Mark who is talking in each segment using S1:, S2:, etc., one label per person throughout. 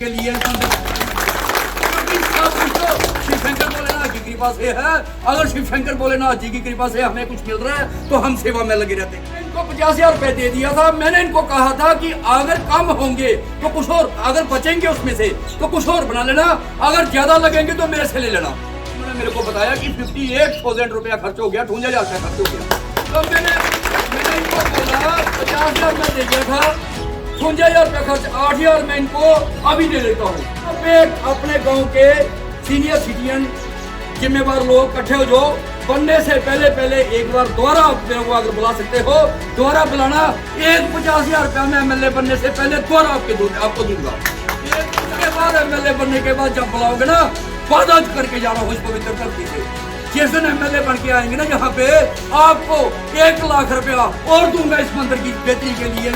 S1: के लिए शिव शंकर भोलेनाथ की कृपा से है। अगर शिव शंकर भोलेनाथ जी की कृपा से हमें कुछ मिल रहा है तो हम सेवा में लगे रहते हैं। इनको 50,000 रुपए दे दिया था। मैंने इनको कहा था कि अगर कम होंगे तो कुछ और, अगर बचेंगे उसमें से तो कुछ और बना लेना, अगर ज्यादा लगेंगे तो मेरे से ले लेना। उन्होंने मेरे को बताया कि 58,000 रुपया खर्च हो गया, 58,000 रुपया खर्च हो गया। तो मैंने इनको बोला 50,000 में दे दिया था, 58,000 रुपया खर्च, 8,000 मैं इनको अभी दे देता हूँ। अपने गांव के सीनियर सिटीजन जिम्मेवार लोग इकट्ठे हो जाओ, बनने से पहले एक बार दोबारा आप मेरे को अगर बुला सकते हो, दोबारा बुलाना। 50,000 रुपया में एमएलए बनने से पहले दोबारा आपको दूंगा। उसके बाद एमएलए बनने के बाद जब बुलाओगे ना, वादा करके जाना हो इस पवित्र धरती से। जिस दिन एमएलए बन के आएंगे ना यहाँ पे, आपको 1 लाख रुपया और दूंगा इस मंदिर की बेहतरी के लिए।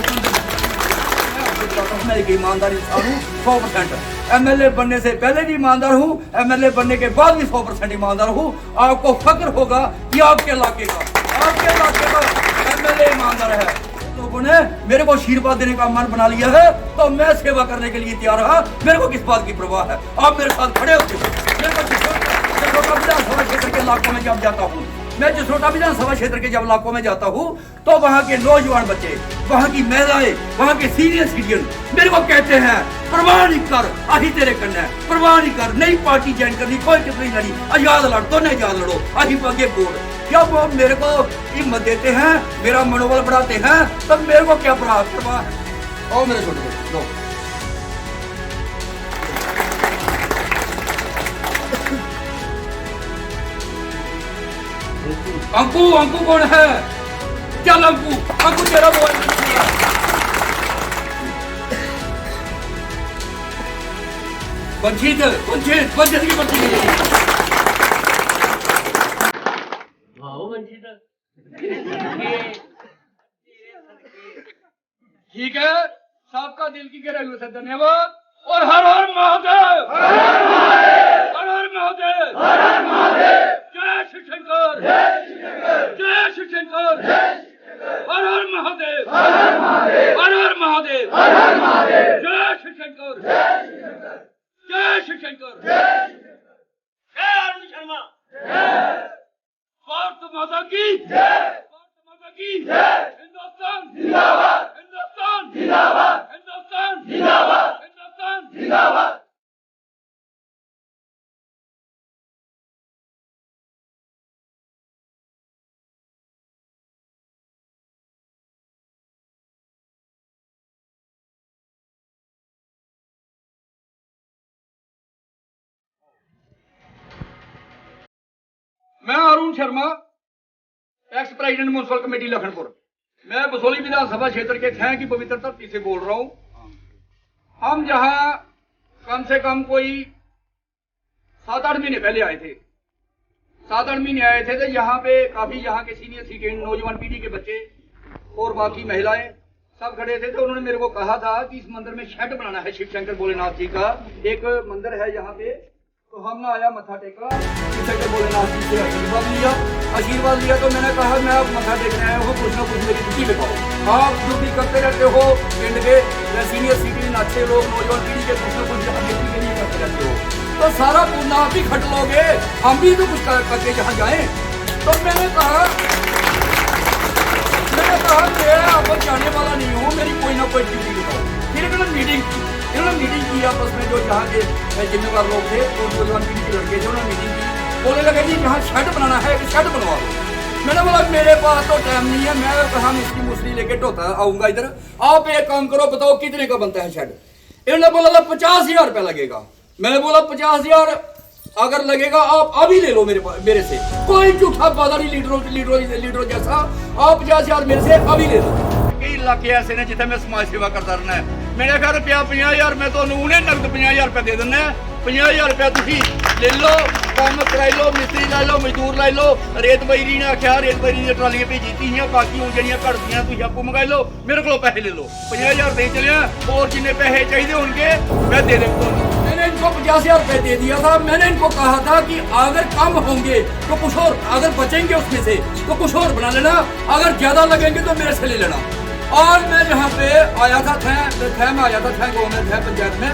S1: मैं एक ईमानदार इंसान हूँ 100%। एमएलए बनने से पहले भी ईमानदार हूँ, एमएलए बनने के बाद भी 100% ईमानदार हूँ। आपको फक्र होगा कि आपके इलाके का एमएलए ईमानदार है। लोगों ने मेरे को आशीर्वाद देने का मन बना लिया है, तो मैं सेवा करने के लिए तैयार रहा। मेरे को किस बात की परवाह है, आप मेरे साथ खड़े होते हैं। मेरे को जसरोटा विधानसभा क्षेत्र के इलाकों में जब जाता हूँ, मैं जसरोटा विधानसभा क्षेत्र के जब इलाकों में जाता हूँ, तो वहाँ के नौजवान बच्चे, वहाँ की महिलाएं, वहाँ के सीनियर सिटीजन मेरे को कहते हैं, परवाह नहीं कर, आही तेरे करना है, परवाह नहीं कर, नई पार्टी ज्वाइन करनी, कोई कितनी लड़ी, आजाद लड़ तो नहीं आजाद लड़ो, आही आगे बोल। क्या वो मेरे को हिम्मत देते हैं, मेरा मनोबल बढ़ाते हैं, तब मेरे को क्या परवाह है। और मेरे छोटे लोग अंकु कौन है? चल अंकु तेरा मोबाइल वंचित की बच्ची ठीक है। सबका दिल की गहराई से धन्यवाद। और हर हर महादेव, हर हर महादेव, जय शिव शंकर, जय शिव शंकर, हर हर महादेव, हर हर महादेव, जय शिव शंकर, जय शिव शंकर, जय अरुण शर्मा, भारत माता की जय, भारत माता की जय, हिंदुस्तान जिंदाबाद, हिंदुस्तान जिंदाबाद, हिंदुस्तान जिंदाबाद, हिंदुस्तान जिंदाबाद। मैं Arun Sharma, ex president municipal committee Lakhanpur. मैं बसोली विधानसभा क्षेत्र के खैं की पवित्र धरती से बोल रहा हूं। हम जहां कम से कम कोई 7-8 महीने पहले आए थे, 7-8 महीने आए थे, तो यहाँ पे काफी यहाँ के सीनियर सिटीजन, नौजवान पीढ़ी के बच्चे और बाकी महिलाएं सब खड़े थे। तो उन्होंने मेरे को कहा था कि इस मंदिर में शेड बनाना है, शिव शंकर भोलेनाथ जी का एक मंदिर है यहाँ पे। तो हमने आया, मत्था टेका, शिव शंकर भोलेनाथ जी से आशीर्वाद लिया। तो मैंने कहा मैं अब मत्था टेकने आया हूँ, कुछ ना कुछ मेरी ड्यूटी लगाओ। आप ड्यूटी करते रहते हो, पिंड के सीनियर सिटीजन, अच्छे लोग, नौजवान पीढ़ी के कुछ ना कुछ ड्यूटी के लिए करते रहते हो, तो सारा पूर्ण आप ही खट लोगे, हम भी तो कुछ करके जहाँ जाए। तो मैंने कहा मैं अब जाने वाला नहीं हूँ, मेरी कोई ना कोई ड्यूटी लगाओ। फिर इन्होंने मीटिंग की आपस में, जो यहाँ के जिम्मेवार लोग थे, तो नौजवान पीढ़ी के लड़के थे, उन्होंने मीटिंग की। बोलने लगे जी यहाँ शेड बनाना है, एक शेड बनवा दो। मैंने बोला मेरे पास तो टाइम नहीं है, मैं हम इसकी मुसली लेके ढोता आऊंगा इधर। आप एक काम करो, बताओ कितने का बनता है शेड। इन्होंने बोला था 50,000 रुपया लगेगा। मैंने बोला 50,000 अगर लगेगा आप अभी ले लो मेरे से, कोई झूठा वादा नहीं लीडरों जैसा। आप 50,000 मेरे से अभी ले लो। कई इलाके ऐसे ने जिथे मैं समाज सेवा करता रहना है। मेरे घर रुपया 50,000 मैं तो उन्हें नगद 50,000 रुपया दे देना है। 50,000 रुपया तुसी ले लो, काम कराई लो, मिस्त्री लाई लो, मजदूर लाई लो। रेत बजरी ने आख्या, रेत बजरी दी ट्रालियां भेजी थी, बाकी हूँ जड़ियां घटदियां तुम आपू मंगाई लो, मेरे को पैसे ले लो। 50,000 दे चलिया, और जिन्ने पैसे चाहिए होंगे मैं दे दूंगा। मैंने इनको 50,000 रुपए दे दिया था। मैंने इनको कहा था कि अगर कम होंगे तो कुछ और, अगर बचेंगे उसमें से तो कुछ और बना लेना, अगर ज्यादा लगेंगे तो मेरे से ले लेना। और मैं यहाँ पे आया था, थै में आया था, थै गाँव में, थै पंचायत में।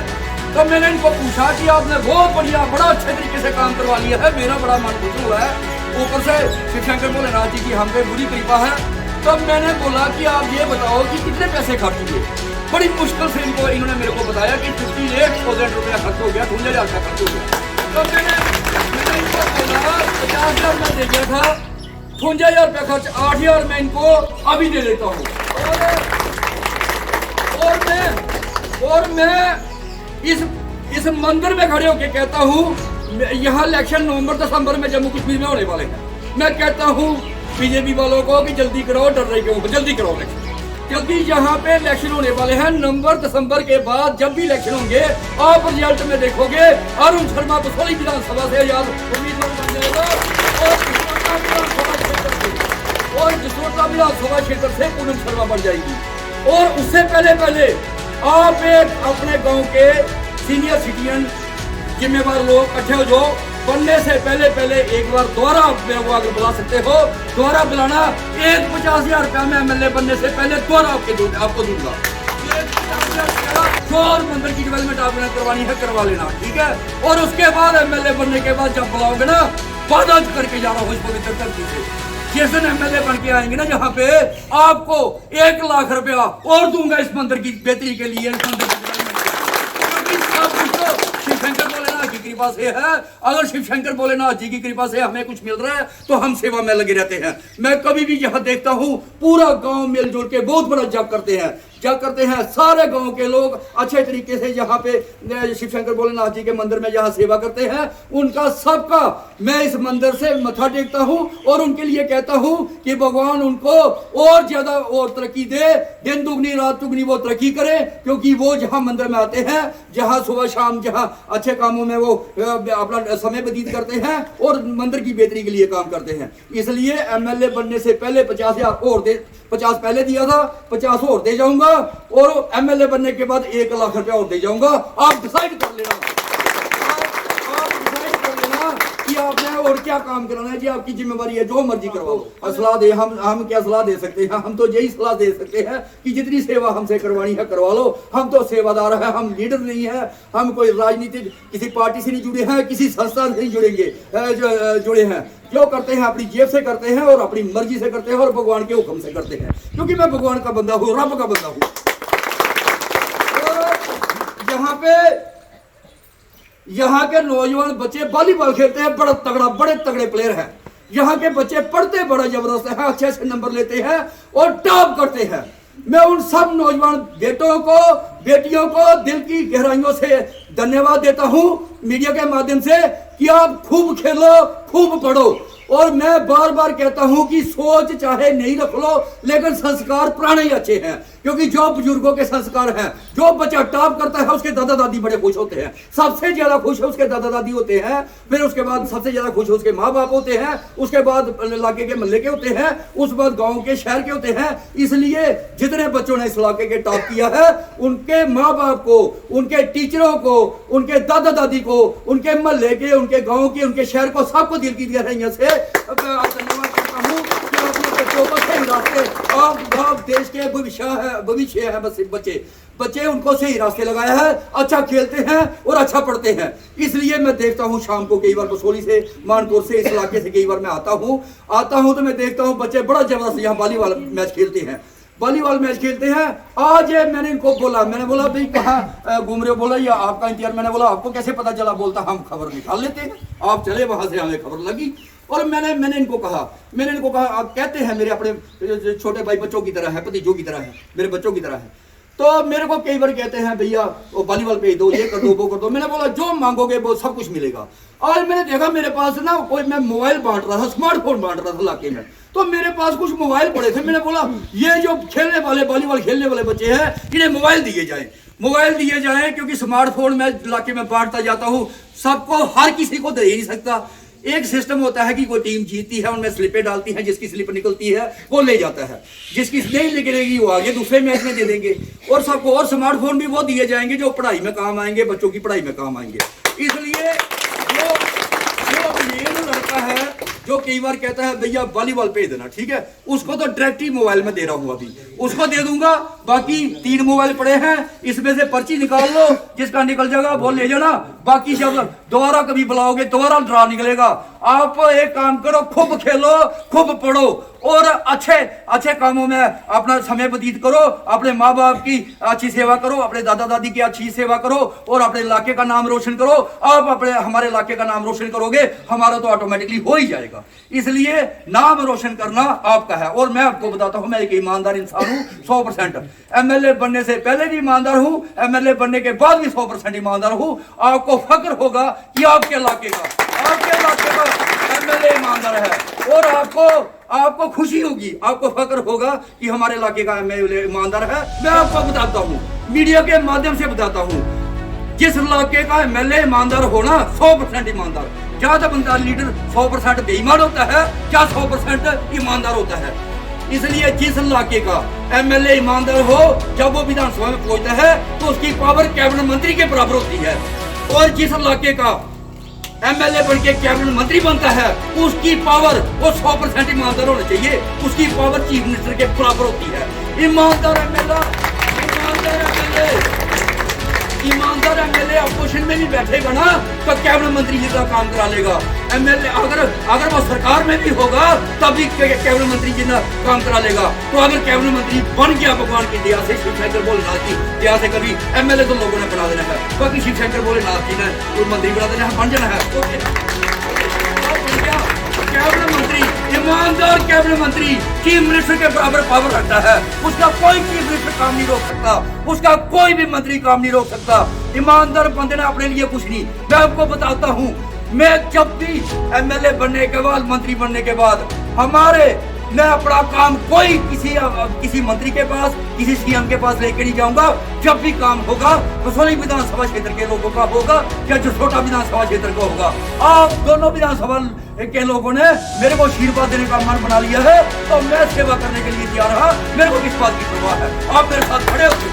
S1: तो मैंने इनको पूछा कि आपने बहुत बढ़िया बड़ा अच्छे तरीके से काम करवा लिया है, मेरा बड़ा मन खुश हुआ है, ऊपर से शिव शंकर भोलेनाथ जी की हम पे बुरी कृपा है। तब मैंने बोला कि आप ये बताओ कि कितने पैसे खर्च हुए। बड़ी मुश्किल से इन्होंने मेरे को बताया कि 58,000 रुपया खर्च हो गया, 52,000 का खर्च हो गया। तो मैंने इनको बोला 50,000 मैं दे दिया था, 52,000 रुपया खर्च, 8,000 मैं इनको अभी दे देता हूँ। और मैं इस मंदिर में खड़े होकर कहता हूँ, यहाँ इलेक्शन नवंबर दिसंबर में जम्मू कश्मीर में होने वाले हैं। मैं कहता हूँ बीजेपी वालों को कि जल्दी करो, डर रहे क्यों, जल्दी करो इलेक्शन, क्योंकि यहाँ पे इलेक्शन होने वाले हैं। नवंबर दिसंबर के बाद जब भी इलेक्शन होंगे, आप रिजल्ट में देखोगे अरुण शर्मा बसोली विधानसभा से आजाद उम्मीदवार बन जाएगा और जसोटा विधानसभा क्षेत्र से पूनम शर्मा बन जाएगी। और उससे पहले आप एक अपने गांव के सीनियर सिटीजन जिम्मेवार लोग इकट्ठे हो जाओ, बनने से पहले एक बार दोबारा मेरे को आगे बुला सकते हो, दोबारा बुलाना। 50,000 रुपया में एमएलए बनने से पहले दोबारा आपको दूंगा। और मंदिर की डेवलपमेंट आपने करवानी है, करवा लेना, ठीक है। और उसके बाद एमएलए बनने के बाद जब बुलाओगे ना, वादा करके जाना हो इस पवित्र धरती से। जिस दिन एमएलए बन के आएंगे ना, जहाँ पे आपको 1 लाख रुपया और दूंगा इस मंदिर की बेहतरी के लिए, इस मंदिर शिव शंकर भोलेनाथ की कृपा से है। अगर शिव शंकर भोलेनाथ जी की कृपा से हमें कुछ मिल रहा है तो हम सेवा में लगे रहते हैं। मैं कभी भी यहाँ देखता हूँ पूरा गांव मिलजुल के बहुत बड़ा जग करते हैं सारे गांव के लोग अच्छे तरीके से यहाँ पे शिव शंकर भोलेनाथ जी के मंदिर में जहाँ सेवा करते हैं, उनका सबका मैं इस मंदिर से मत्था टेकता हूँ और उनके लिए कहता हूँ कि भगवान उनको और ज्यादा और तरक्की दे, दिन दुगनी रात दुगनी वो तरक्की करे, क्योंकि वो जहाँ मंदिर में आते हैं, जहाँ सुबह शाम जहाँ अच्छे कामों में वो अपना समय व्यतीत करते हैं और मंदिर की बेहतरी के लिए काम करते हैं। इसलिए एमएलए बनने से पहले 50,000 और दे, 50 पहले दिया था, 50 और दे जाऊंगा और एमएलए बनने के बाद 1 लाख रुपया और दे जाऊंगा। आप डिसाइड कर लेना, आप डिसाइड कर लेना कि आपने और क्या काम कराना है जी, आपकी जिम्मेवारी है, जो मर्जी करवाओ। सलाह दे, हम क्या सलाह दे सकते हैं, हम तो यही सलाह दे सकते हैं कि जितनी सेवा हमसे करवानी है करवा लो। हम तो सेवादार है, हम लीडर नहीं है, हम कोई राजनीतिक किसी पार्टी से नहीं जुड़े हैं, किसी संस्था से नहीं जुड़े हैं। जो करते हैं अपनी जेब से करते हैं और अपनी मर्जी से करते हैं और भगवान के हुक्म से करते हैं, क्योंकि मैं भगवान का बंदा हूँ, रब का बंदा हूँ। यहाँ के नौजवान बच्चे वॉलीबॉल खेलते हैं, बड़े तगड़े प्लेयर हैं। यहाँ के बच्चे पढ़ते बड़ा जबरदस्त है, अच्छे नंबर लेते हैं और टॉप करते हैं। मैं उन सब नौजवान बेटों को बेटियों को दिल की गहराइयों से धन्यवाद देता हूँ मीडिया के माध्यम से कि आप खूब खेलो, खूब पढ़ो। और मैं बार बार कहता हूं कि सोच चाहे नहीं रख लो, लेकिन संस्कार पुराने ही अच्छे हैं, क्योंकि जो बुजुर्गों के संस्कार हैं, जो बच्चा टॉप करता है उसके दादा दादी बड़े खुश होते हैं, सबसे ज्यादा खुश उसके दादा दादी होते हैं, फिर उसके बाद सबसे ज्यादा खुश उसके माँ बाप होते हैं, उसके बाद इलाके के मोहल्ले के होते हैं, उस बाद गाँव के शहर के होते हैं। इसलिए जितने बच्चों ने इस इलाके के टॉप किया है, उनके माँ बाप को, उनके टीचरों को, उनके दादा दादी को, उनके मोहल्ले के, उनके गाँव के, उनके शहर को, सबको दिल की गहराइयों से धन्यवाद करता हूँ कि अपने बच्चों को सही रास्ते, आप देश के भविष्य है बच्चे उनको सही रास्ते लगाया है, अच्छा खेलते हैं और अच्छा पढ़ते हैं। इसलिए मैं देखता हूँ शाम को कई बार बसोली से, मानपुर से, इस इलाके से कई बार मैं आता हूँ तो मैं देखता हूँ बच्चे बड़ा जबरदस्त यहाँ वॉलीबॉल मैच खेलते हैं। आज मैंने इनको बोला, मैंने बोला भाई कहाँ घूम रहे हो, बोला ये आपका इंतजार। मैंने बोला आपको कैसे पता चला? बोलता हम खबर निकाल लेते हैं, आप चले वहां से हमें खबर लगी। और मैंने इनको कहा आप कहते हैं मेरे अपने छोटे भाई बच्चों की तरह है, भतीजों की तरह है, मेरे बच्चों की तरह है। तो मेरे को कई बार कहते हैं भैया वो वॉलीबॉल भेज दो, ये कर दो, वो कर दो। मैंने बोला जो मांगोगे वो सब कुछ मिलेगा। और मैंने देखा मेरे पास ना कोई, मैं मोबाइल बांट रहा था, स्मार्टफोन बांट रहा था इलाके में, तो मेरे पास कुछ मोबाइल पड़े थे। मैंने बोला ये जो खेलने वाले वॉलीबॉल खेलने वाले बच्चे हैं, इन्हें मोबाइल दिए जाएं, क्योंकि स्मार्टफोन मैं इलाके में बांटता जाता हूँ, सबको, हर किसी को दे ही नहीं सकता। एक सिस्टम होता है कि कोई टीम जीतती है, उनमें स्लिपें डालती है, जिसकी स्लिप निकलती है वो ले जाता है, जिसकी नहीं निकलेगी वो आगे दूसरे मैच में दे देंगे। और सबको, और स्मार्टफोन भी वो दिए जाएंगे जो पढ़ाई में काम आएंगे, बच्चों की पढ़ाई में काम आएंगे। इसलिए जो मेन लड़का है, जो कई बार कहता है भैया वॉलीबॉल भेज देना, ठीक है, उसको तो डायरेक्ट ही मोबाइल में दे रहा हूँ, अभी उसको दे दूंगा। बाकी 3 मोबाइल पड़े हैं, इसमें से पर्ची निकाल लो, जिसका निकल जाएगा वो ले जाना। बाकी जब दोबारा कभी बुलाओगे दोबारा ड्रा निकलेगा। आप एक काम करो, खूब खेलो, खूब पढ़ो और अच्छे अच्छे कामों में अपना समय व्यतीत करो, अपने माँ बाप की अच्छी सेवा करो, अपने दादा दादी की अच्छी सेवा करो और अपने इलाके का नाम रोशन करो। आप अपने हमारे इलाके का नाम रोशन करोगे, हमारा तो ऑटोमेटिकली हो ही जाएगा। इसलिए नाम रोशन करना आपका है। और मैं आपको बताता हूं, मैं एक ईमानदार इंसान हूं 100%। एमएलए बनने से पहले भी ईमानदार हूं, एमएलए बनने के बाद भी 100% ईमानदार हूं। आपको फक्र होगा कि आपके इलाके का एमएलए ईमानदार है और आपको खुशी होगी, आपको फक्र होगा कि हमारे इलाके का एमएलए ईमानदार है। मैं आपको बताता हूँ, मीडिया के माध्यम से बताता हूँ, जिस इलाके का एमएलए ईमानदार होना 100% ईमानदार, क्या तो बनता लीडर 100% बेईमान होता है, क्या 100% ईमानदार होता है। इसलिए जिस इलाके का एमएलए ईमानदार हो, जब वो विधानसभा में पहुंचता है तो उसकी पावर कैबिनेट मंत्री के बराबर होती है। और जिस इलाके का एमएलए बन के कैबिनेट मंत्री बनता है, उसकी पावर वो 100% ईमानदार होना चाहिए, उसकी पावर चीफ मिनिस्टर के बराबर होती है। ईमानदार एमएलए अपोजिशन में भी बैठेगा ना तो कैबिनेट मंत्री जी का काम करा लेगा। एमएलए अगर वो सरकार में भी होगा तब भी कैबिनेट मंत्री जी ना काम करा लेगा। तो अगर कैबिनेट मंत्री बन गया भगवान की दया से, शिव शंकर भोलेनाथ की दया से, कभी एमएलए तो लोगों ने बना देना है, बाकी शिव शंकर भोलेनाथ जी ने कोई मंत्री बना देना है, बन जाना है। कैबिनेट मंत्री, ईमानदार कैबिनेट मंत्री चीफ मिनिस्टर के बराबर पावर रखता है। उसका कोई चीफ मिनिस्टर काम नहीं रोक सकता, उसका कोई भी मंत्री काम नहीं रोक सकता। ईमानदार बंदे ने अपने लिए कुछ नहीं। मैं आपको बताता हूँ, मैं जब भी एमएलए बनने के बाद, मंत्री बनने के बाद, मैं अपना काम कोई किसी मंत्री के पास, किसी सीएम के पास लेके नहीं जाऊंगा। जब भी काम होगा कसौली विधानसभा क्षेत्र के लोगों का होगा या जसोटा विधानसभा क्षेत्र का होगा। आप दोनों विधानसभा के लोगों ने मेरे को आशीर्वाद देने का मन बना लिया है, तो मैं सेवा करने के लिए तैयार रहा। मेरे को किस बात की परवाह है, आप मेरे साथ खड़े होते।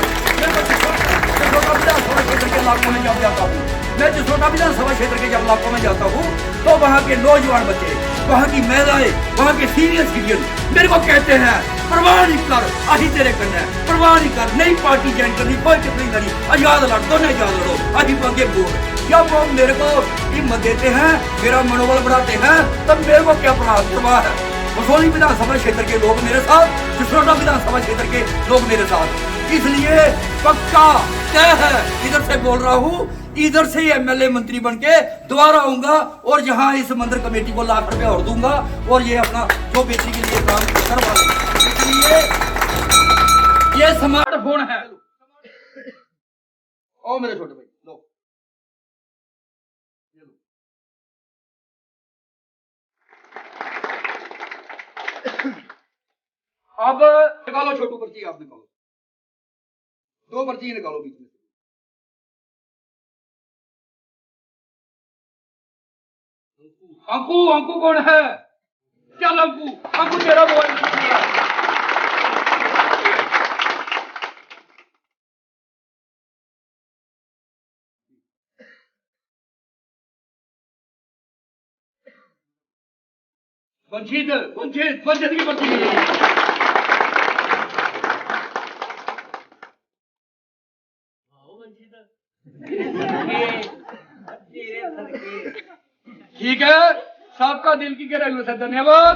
S1: जसोटा विधानसभा क्षेत्र के इलाकों में जब जाता हूँ, मैं जसोटा विधानसभा क्षेत्र के जब इलाकों में जाता हूँ तो वहाँ के नौजवान बच्चे, वहाँ की महिलाएं, वहाँ के सीनियर सिटीजन मेरे को कहते हैं, परवाह नहीं कर, अही तेरे कन्ने, परवाह नहीं कर, नई पार्टी ज्वाइन करनी, कोई टिप्पणी करनी, आजाद लड़, दोनों आजाद लड़ो, अही आगे बोल। जब वो मेरे को हिम्मत देते हैं, मेरा मनोबल बढ़ाते हैं, तब मेरे को क्या परवाह है। कसौली विधानसभा क्षेत्र के लोग मेरे साथ, जसोटा विधानसभा क्षेत्र के लोग मेरे साथ। इसलिए पक्का तय है, इधर से बोल रहा हूँ, इधर से ही एमएलए मंत्री बन के दोबारा आऊंगा और जहां इस मंदिर कमेटी को लाख रुपए और दूंगा और ये अपना जो बेटी के लिए काम करवा लेंगे। इसलिए ये स्मार्टफोन है। ओ मेरे छोटे भाई लो, अब निकालो छोटू पर्ची, आप निकालो 2 पर्ची निकालो बीच में। अंकु कौन है? चल अंकु तेरा मोबाइल वंचित की पर्ची ठीक है, सबका दिल की गहराइयों से धन्यवाद।